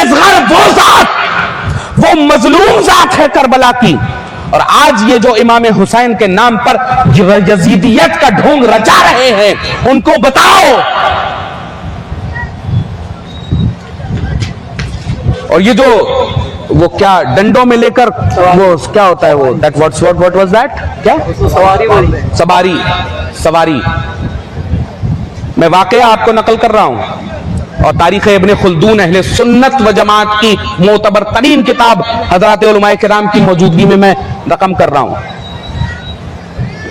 اصغر وہ ذات، وہ مظلوم ذات ہے کربلا کی، اور آج یہ جو امام حسین کے نام پر یزیدیت کا ڈھونگ رچا رہے ہیں ان کو بتاؤ. اور یہ جو وہ کیا ڈنڈوں میں لے کر وہ کیا ہوتا ہے وہ what was that کیا سواری. میں واقعہ آپ کو نقل کر رہا ہوں اور تاریخ ابن خلدون اہل سنت و جماعت کی معتبر ترین کتاب حضرات علماء کرام کی موجودگی میں رقم کر رہا ہوں.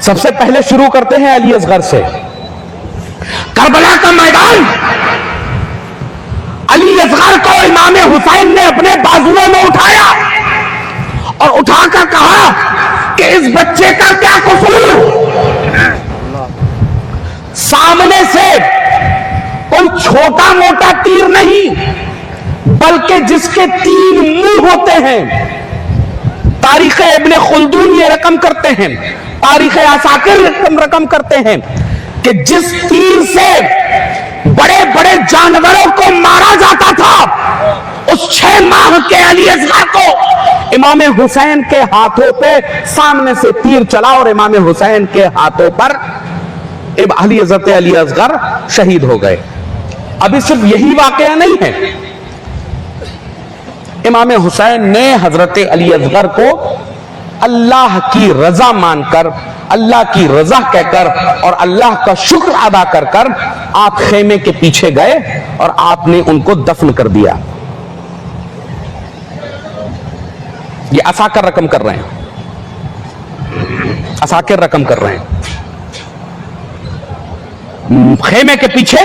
سب سے پہلے شروع کرتے ہیں علی اصغر سے. کربلا کا میدان، علی اصغر کو امام حسین نے اپنے بازوؤں میں اٹھایا اور اٹھا کر کہا کہ اس بچے کا کیا قصور. سامنے سے کوئی چھوٹا موٹا تیر نہیں بلکہ جس کے 3 منہ ہوتے ہیں. تاریخ ابن خلدون یہ رقم کرتے ہیں، تاریخ عساکر رقم کرتے ہیں کہ جس تیر سے بڑے بڑے جانوروں کو مارا جاتا تھا اس 6 ماہ کے علی اصغر کو امام حسین کے ہاتھوں پہ سامنے سے تیر چلا اور امام حسین کے ہاتھوں پر حضرت علی اصغر شہید ہو گئے. ابھی صرف یہی واقعہ نہیں ہے، امام حسین نے حضرت علی اصغر کو اللہ کی رضا مان کر، اللہ کی رضا کہہ کر اور اللہ کا شکر ادا کر کر آپ خیمے کے پیچھے گئے اور آپ نے ان کو دفن کر دیا. یہ عساکر رقم کر رہے ہیں، عساکر رقم کر رہے ہیں. خیمے کے پیچھے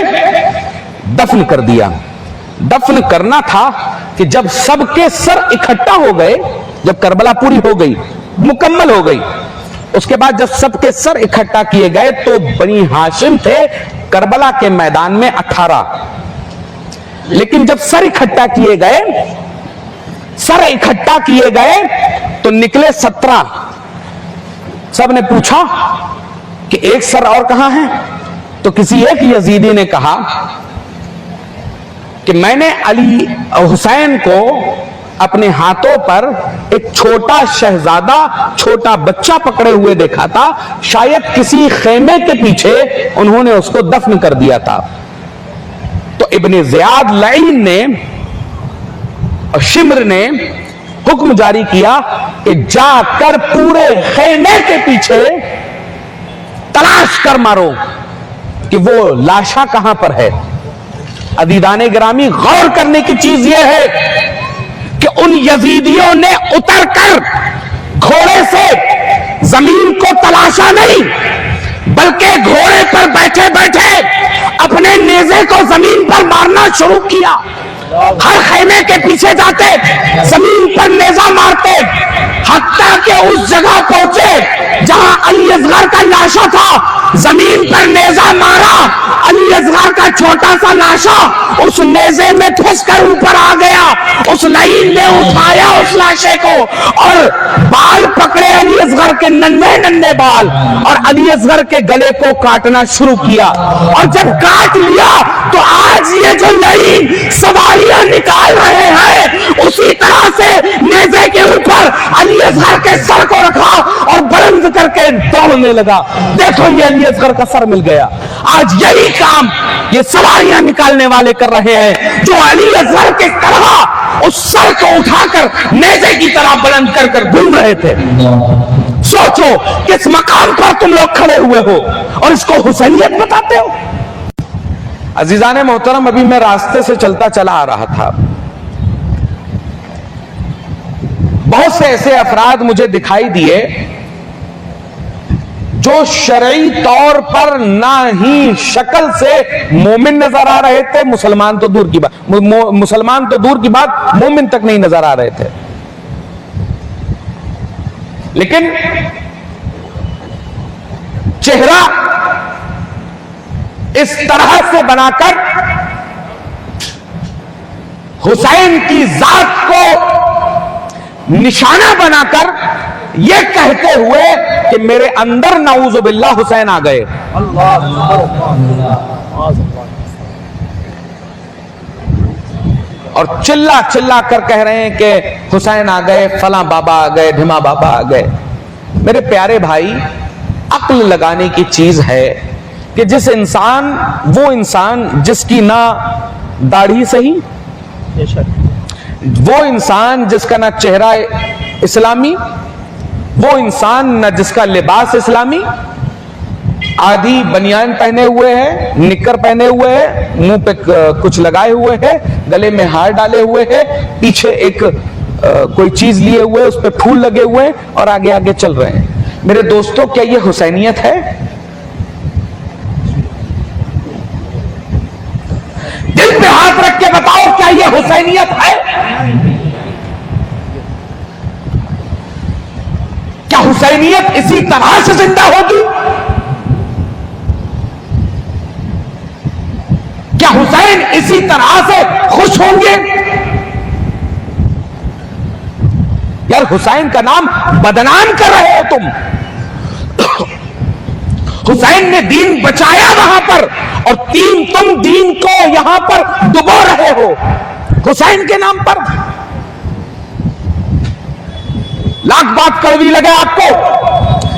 دفن کر دیا. دفن کرنا تھا کہ جب سب کے سر اکٹھا ہو گئے، جب کربلا پوری ہو گئی، مکمل ہو گئی، اس کے بعد جب سب کے سر اکٹھا کیے گئے تو بنی ہاشم تھے کربلا کے میدان میں 18. لیکن جب سر اکٹھا کیے گئے تو نکلے 17. سب نے پوچھا کہ ایک سر اور کہاں ہے؟ تو کسی ایک یزیدی نے کہا کہ میں نے علی حسین کو اپنے ہاتھوں پر ایک چھوٹا شہزادہ، چھوٹا بچہ پکڑے ہوئے دیکھا تھا، شاید کسی خیمے کے پیچھے انہوں نے اس کو دفن کر دیا تھا. تو ابن زیاد لعین نے اور شمر نے حکم جاری کیا کہ جا کر پورے خیمے کے پیچھے تلاش کر مارو کہ وہ لاشا کہاں پر ہے. عزیزان گرامی، غور کرنے کی چیز یہ ہے کہ ان یزیدیوں نے اتر کر گھوڑے سے زمین کو تلاشا نہیں بلکہ گھوڑے پر بیٹھے بیٹھے اپنے نیزے کو زمین پر مارنا شروع کیا. ہر خیمے کے پیچھے جاتے، زمین پر نیزہ مارتے، حتیٰ کہ اس جگہ پہنچے جہاں علی اصغر کا لاشا تھا. زمین پر نیزہ مارا، علی اصغر کا چھوٹا سا لاشا اس نیزے میں پھنس کر اوپر آ گیا. اس لعین نے اٹھایا اس لاشے کو اور بال پکڑے علی اصغر کے ننھے بال اور علی اصغر کے گلے کو کاٹنا شروع کیا. اور جب کاٹ لیا تو آج یہ جو لعین سواریاں نکال رہے ہیں اسی طرح سے نیزے کے اوپر علی اصغر کے سر کو رکھا اور بلند کر کے دوڑنے لگا. دیکھو یہ علی اصغر کا سر مل گیا. آج یہی کام یہ سواریاں نکالنے والے کر رہے ہیں جو علی اصغر کے طرح اس سر کو اٹھا کر نیزے کی طرح بلند کر کر گھوم رہے تھے. سوچو کس مقام پر تم لوگ کھڑے ہوئے ہو اور اس کو حسینیت بتاتے ہو. عزیزان محترم، ابھی میں راستے سے چلتا چلا آ رہا تھا، بہت سے ایسے افراد مجھے دکھائی دیے جو شرعی طور پر نہ ہی شکل سے مومن نظر آ رہے تھے، مسلمان تو دور کی بات مومن تک نہیں نظر آ رہے تھے، لیکن چہرہ اس طرح سے بنا کر حسین کی ذات کو نشانہ بنا کر یہ کہتے ہوئے کہ میرے اندر نعوذ باللہ حسین آ گئے. اور چلا چلا کر کہہ رہے ہیں کہ حسین آ گئے، فلاں بابا آ گئے، دھما بابا آ گئے۔ میرے پیارے بھائی، عقل لگانے کی چیز ہے کہ وہ انسان جس کی نہ داڑھی صحیح، وہ انسان جس کا نہ چہرہ اسلامی، وہ انسان نہ جس کا لباس اسلامی، آدھی بنیان پہنے ہوئے ہے، نکر پہنے ہوئے ہے، منہ پہ کچھ لگائے ہوئے ہے، گلے میں ہار ڈالے ہوئے ہے، پیچھے ایک کوئی چیز لیے ہوئے، اس پہ پھول لگے ہوئے اور آگے آگے چل رہے ہیں۔ میرے دوستو، کیا یہ حسینیت ہے؟ دل پہ ہاتھ رکھ کے بتاؤ، کیا یہ حسینیت ہے؟ کیا حسینیت اسی طرح سے زندہ ہوگی؟ کیا حسین اسی طرح سے خوش ہوں گے؟ یار حسین کا نام بدنام کر رہے ہو تم۔ حسین نے دین بچایا وہاں پر، اور تم دین کو یہاں پر ڈبو رہے ہو حسین کے نام پر۔ لاکھ بات کڑوی لگے آپ کو،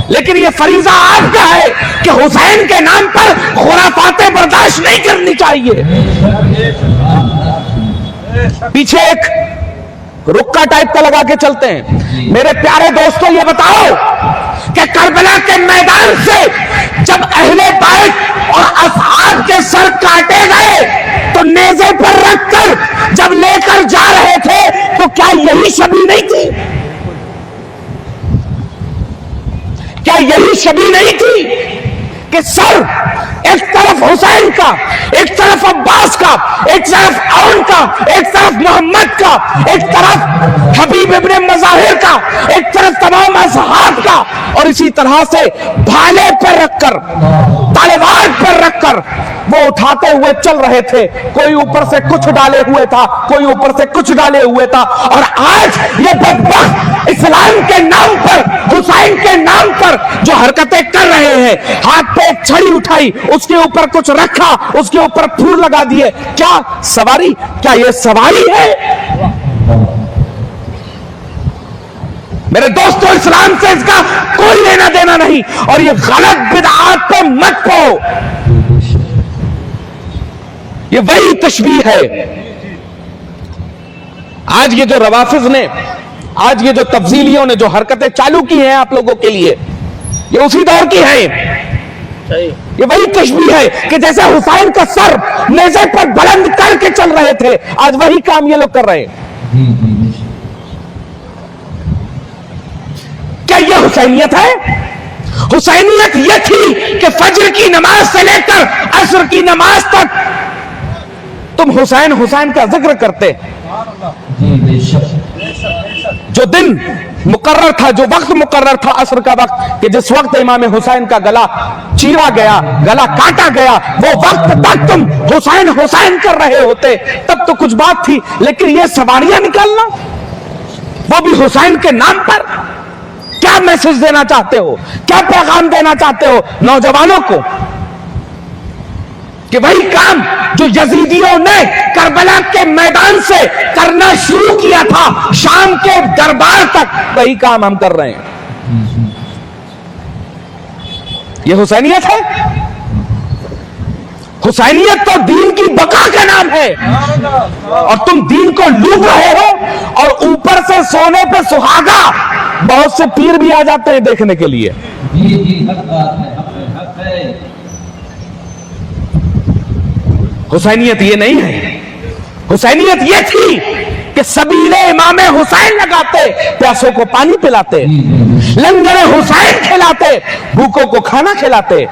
لیکن یہ فریضہ آپ کا ہے کہ حسین کے نام پر خرافاتیں برداشت نہیں کرنی چاہیے۔ پیچھے ایک رکا ٹائپ کا لگا کے چلتے ہیں۔ میرے پیارے دوستوں، یہ بتاؤ کہ کربلا کے میدان سے جب اہل بیت اور اصحاب کے سر کاٹے گئے تو نیزے پر رکھ کر جب لے کر جا رہے تھے تو کیا یہی شبیہ نہیں تھی؟ کیا یہی شبیہ نہیں تھی کہ سر ایک طرف حسین کا، ایک طرف عباس کا، ایک طرف عون کا، ایک طرف محمد کا، ایک طرف حبیب ابن مظاہر کا، ایک طرف تمام اصحاب کا، اور اسی طرح سے بھالے پر رکھ کر، تلوار پر رکھ کر وہ اٹھاتے ہوئے چل رہے تھے۔ کوئی اوپر سے کچھ ڈالے ہوئے تھا، کوئی اوپر سے کچھ ڈالے ہوئے تھا، اور آج یہ بدبخت اسلام کے نام پر، حسین کے نام پر جو حرکتیں کر رہے ہیں، ہاتھ پہ ایک چھڑی اٹھائی، اس کے اوپر کچھ رکھا، اس کے اوپر پھول لگا دیے، کیا سواری؟ کیا یہ سواری ہے؟ میرے دوستو، اسلام سے اس کا کوئی لینا دینا نہیں، اور یہ غلط بدعات پہ مت پو۔ یہ وہی تشبیہ ہے۔ آج یہ جو روافض نے، آج یہ جو تفضیلیوں نے جو حرکتیں چالو کی ہیں آپ لوگوں کے لیے، یہ اسی دور کی ہیں۔ یہ وہی تشبیہ ہے کہ جیسے حسین کا سر نیزے پر بلند کر کے چل رہے تھے، آج وہی کام یہ لوگ کر رہے ہیں۔ کیا یہ حسینیت ہے؟ حسینیت یہ تھی کہ فجر کی نماز سے لے کر عصر کی نماز تک تم حسین حسین کا ذکر کرتے۔ جو دن مقرر تھا، جو وقت مقرر تھا عصر کا وقت، کہ جس وقت امام حسین کا گلا چیرا گیا، گلا کاٹا گیا، وہ وقت تک تم حسین حسین کر رہے ہوتے، تب تو کچھ بات تھی۔ لیکن یہ سواریاں نکالنا، وہ بھی حسین کے نام پر، کیا میسج دینا چاہتے ہو؟ کیا پیغام دینا چاہتے ہو نوجوانوں کو؟ کہ وہی کام جو یزیدیوں نے کربلا کے میدان سے کرنا شروع کیا تھا شام کے دربار تک، وہی کام ہم کر رہے ہیں۔ یہ حسینیت ہے؟ حسینیت تو دین کی بقا کا نام ہے، اور تم دین کو لوٹ رہے ہو، اور اوپر سے سونے پہ سہاگا بہت سے پیر بھی آ جاتے ہیں دیکھنے کے لیے۔ حسینیت یہ نہیں ہے۔ حسینیت یہ تھی کہ سبیل امام حسین لگاتے، پیاسوں کو پانی پلاتے، لنگر حسین کھلاتے، بھوکوں کو کھانا کھلاتے۔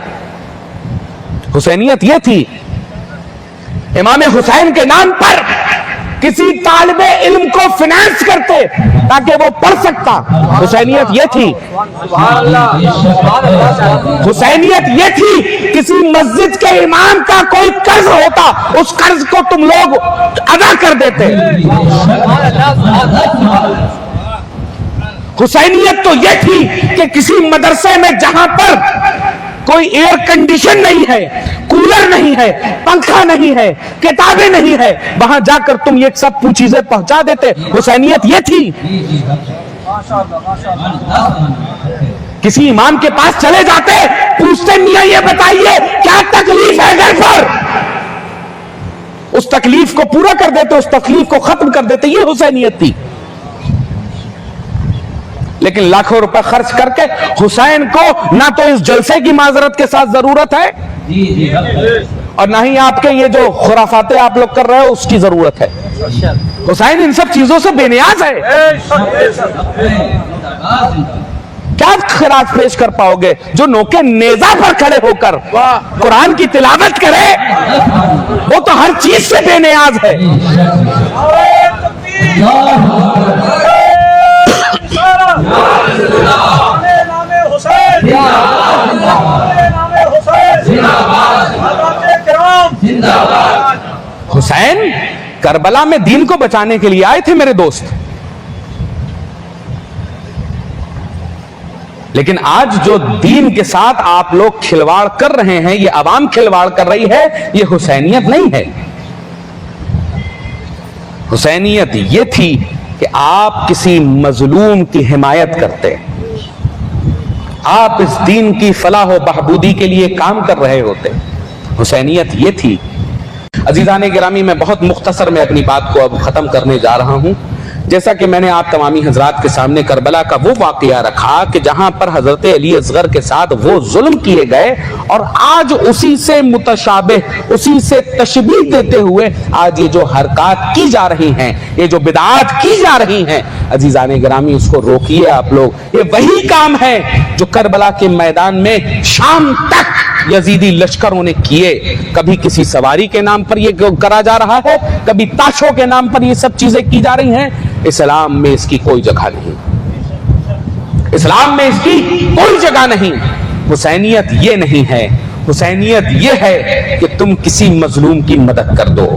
حسینیت یہ تھی امام حسین کے نام پر کسی طالب علم کو فنانس کرتے تاکہ وہ پڑھ سکتا۔ حسینیت یہ تھی۔ حسینیت یہ تھی کسی مسجد کے امام کا کوئی قرض ہوتا، اس قرض کو تم لوگ ادا کر دیتے۔ حسینیت تو یہ تھی کہ کسی مدرسے میں جہاں پر کوئی ایئر کنڈیشن نہیں ہے, کولر نہیں ہے, پنکھا نہیں ہے, کتابیں نہیں ہے, وہاں جا کر تم یہ سب چیزیں پہنچا دیتے. حسینیت یہ تھی. کسی امام کے پاس چلے جاتے, پوچھتے میاں یہ بتائیے کیا تکلیف ہے گھر پر, اس تکلیف کو پورا کر دیتے, اس تکلیف کو ختم کر دیتے. یہ حسینیت تھی. لیکن لاکھوں روپے خرچ کر کے حسین کو نہ تو اس جلسے کی معذرت کے ساتھ ضرورت ہے اور نہ ہی آپ کے یہ جو خرافاتیں آپ لوگ کر رہے ہو اس کی ضرورت ہے. حسین ان سب چیزوں سے بے نیاز ہے. کیا خراج پیش کر پاؤ گے جو نوکے نیزہ پر کھڑے ہو کر قرآن کی تلاوت کرے؟ وہ تو ہر چیز سے بے نیاز ہے. حسین کربلا میں دین کو بچانے کے لیے آئے تھے میرے دوست, لیکن آج جو دین کے ساتھ آپ لوگ کھلواڑ کر رہے ہیں, یہ عوام کھلواڑ کر رہی ہے, یہ حسینیت نہیں ہے. حسینیت یہ تھی کہ آپ کسی مظلوم کی حمایت کرتے, آپ اس دین کی فلاح و بہبودی کے لیے کام کر رہے ہوتے. حسینیت یہ تھی. عزیزان گرامی, میں بہت مختصر میں اپنی بات کو اب ختم کرنے جا رہا ہوں. جیسا کہ میں نے آپ تمامی حضرات کے سامنے کربلا کا وہ واقعہ رکھا کہ جہاں پر حضرت علی اصغر کے ساتھ وہ ظلم کیے گئے, اور آج اسی سے متشابہ, اسی سے تشبیہ دیتے ہوئے آج یہ جو حرکات کی جا رہی ہیں, یہ جو بدعات کی جا رہی ہیں, عزیزان گرامی اس کو روکیے آپ لوگ. یہ وہی کام ہے جو کربلا کے میدان میں شام تک یزیدی لشکروں نے کیے. کبھی کسی سواری کے نام پر یہ کرا جا رہا ہے, کبھی تاشوں کے نام پر یہ سب چیزیں کی جا رہی ہیں. اسلام میں اس کی کوئی جگہ نہیں, اسلام میں اس کی کوئی جگہ نہیں. حسینیت یہ نہیں ہے. حسینیت یہ ہے کہ تم کسی مظلوم کی مدد کر دو.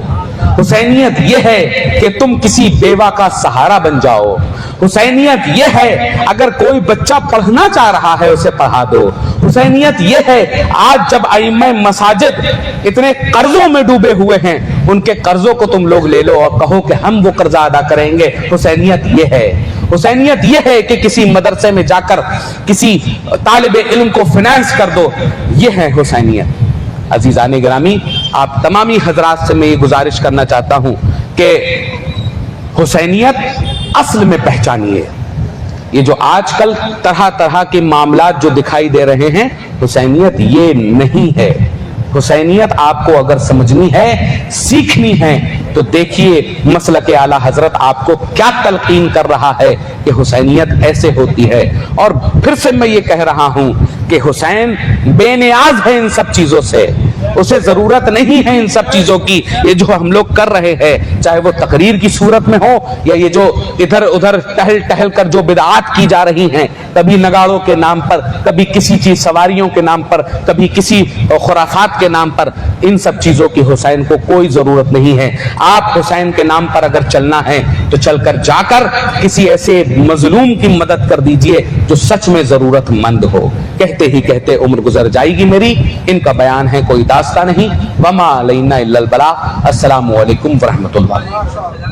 حسینیت یہ ہے کہ تم کسی بیوہ کا سہارا بن جاؤ. حسینیت یہ ہے اگر کوئی بچہ پڑھنا چاہ رہا ہے اسے پڑھا دو. حسینیت یہ ہے آج جب ائمہ مساجد اتنے قرضوں میں ڈوبے ہوئے ہیں, ان کے قرضوں کو تم لوگ لے لو اور کہو کہ ہم وہ قرضہ ادا کریں گے. حسینیت یہ ہے. حسینیت یہ ہے کہ کسی مدرسے میں جا کر کسی طالب علم کو فنانس کر دو. یہ ہے حسینیت. عزیزان گرامی, آپ تمامی حضرات سے میں یہ گزارش کرنا چاہتا ہوں کہ حسینیت اصل میں پہچانیے. یہ جو آج کل طرح طرح کے معاملات جو دکھائی دے رہے ہیں, حسینیت یہ نہیں ہے. حسینیت آپ کو اگر سمجھنی ہے, سیکھنی ہے, تو دیکھیے مسلک اعلیٰ حضرت آپ کو کیا تلقین کر رہا ہے کہ حسینیت ایسے ہوتی ہے. اور پھر سے میں یہ کہہ رہا ہوں کہ حسین بے نیاز ہے ان سب چیزوں سے, اسے ضرورت نہیں ہے ان سب چیزوں کی. یہ جو ہم لوگ کر رہے ہیں, چاہے وہ تقریر کی صورت میں ہو یا یہ جو ادھر ادھر ٹہل ٹہل کر جو بدعات کی جا رہی ہیں, کبھی نگاڑوں کے نام پر, کبھی کسی چیز سواریوں کے نام پر, کبھی کسی خرافات کے نام پر, ان سب چیزوں کی حسین کو کوئی ضرورت نہیں ہے. آپ حسین کے نام پر اگر چلنا ہے تو چل کر جا کر کسی ایسے مظلوم کی مدد کر دیجئے جو سچ میں ضرورت مند ہو. کہتے ہی کہتے عمر گزر جائے گی میری. ان کا بیان ہے کوئی داستان نہیں. وما علینا الا البلاغ. السلام علیکم ورحمۃ اللہ.